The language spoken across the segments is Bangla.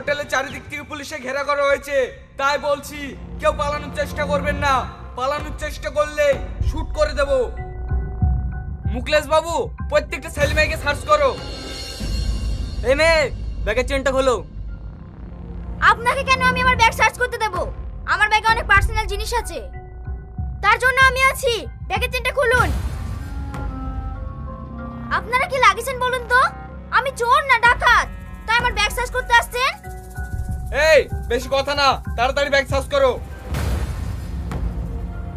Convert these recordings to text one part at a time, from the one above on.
হোটেলের চারিদিক থেকে পুলিশে ঘেরা করা হয়েছে, তাই বলছি কেউ পালানোর চেষ্টা করবেন না। পালানোর চেষ্টা করলে শুট করে দেব। মুকলেশ বাবু, প্রত্যেকটা ছেলে মেয়েকে সার্চ করো। এই মেয়ে, ব্যাগের চেনটা খোলো। আপনাকে কেন আমি আমার ব্যাগ সার্চ করতে দেব? আমার ব্যাগে অনেক পার্সোনাল জিনিস আছে, তার জন্য আমি আছি। ব্যাগের চেনটা খুলুন। আপনারা কি লাগিয়েছেন বলুন তো? আমি চোর না ডাকাত, তাই আমার ব্যাগ সার্চ করতে আসছেন? এই, বেশি কথা না, তাড়াতাড়ি ব্যাগ সার্চ করো।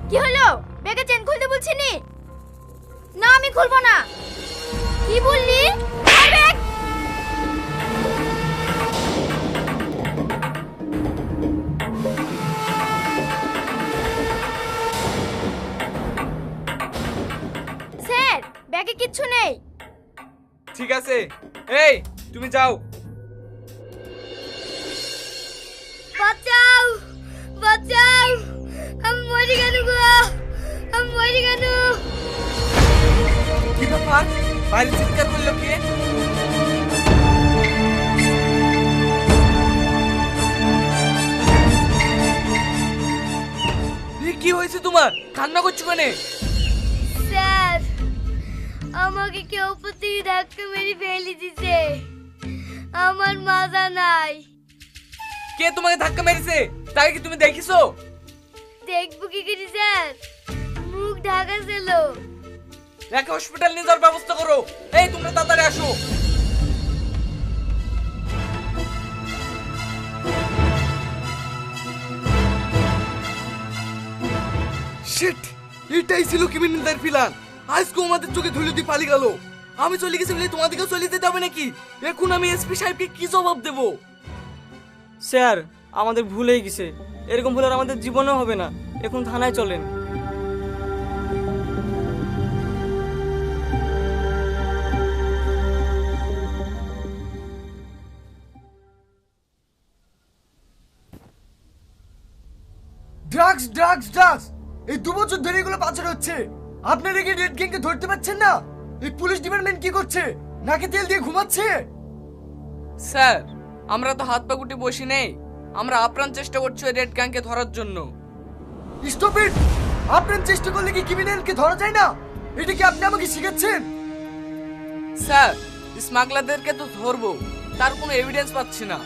কি হলো? ব্যাগের চেন খুলতে বলছি নি? না, আমি খুলবো না। কি বললি? আমার ব্যাগ! স্যার, ব্যাগে কিচ্ছু নেই। ঠিক আছে, এই তুমি যাও। বাঁচাও, বাঁচাও, আমি মরে গেল গো, আমি মরে গেল। কি ব্যাপার, বাইরে চিৎকার করলো কে? কি হয়েছে তোমার? কান্না করছো কেন? স্যার, আমাকে কেউ প্রতি ধাক্কা মেরে ফেলে দিছে, আমার মাজা নাই। কে তোমাকে ধাক্কা মেরেছে? তাকে কি তুমি দেখিছো? দেখবো কি করি স্যার, মুখ ঢাকা ছিল। একে হসপিটাল নিয়ে যাওয়ার ব্যবস্থা করো। এই তোমরা তাড়াতাড়ি আসো। শিট, এটাই ছিল ক্রিমিনালদের প্ল্যান। আজকে আমাদের চোখে ধুলো দিয়ে পালিয়ে গেল। আমি চলে গেছি বলে তোমাদেরকেও চলে যেতে হবে নাকি? এখন আমি এসপি সাহেবকে কি জবাব দেব? স্যার, আমাদের ভুল হয়ে গেছে। এরকম ভুল আর আমাদের জীবনেও হবে না। এখন থানায় চলেন। ড্রাগস ড্রাগস ড্রাগস, এই 2 বছর ধরে এগুলো পাচার হচ্ছে। আপনারা কি রেড গ্যাংকে ধরতে পারছেন না? এই পুলিশ ডিপার্টমেন্ট কি করছে? নাকে তেল দিয়ে ঘুমাচ্ছে? স্যার, আমরা তো হাত পা গুটি বসি নেই। আমরা আপ্রাণ চেষ্টা করছি ওই রেড গ্যাংকে ধরার জন্য। Stop it! আপনার চেষ্টা করলে কি ক্রিমিনালকে ধরা যায় না? এটা কি আপনি আমাকে শিখাচ্ছেন? স্যার, স্মাগলারদেরকে তো ধরবো, তার কোনো এভিডেন্স পাচ্ছি না।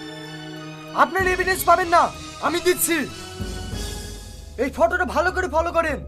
আপনার এভিডেন্স পাবেন না, আমি দিচ্ছি। এই ফটোটা ভালো করে ফলো করেন।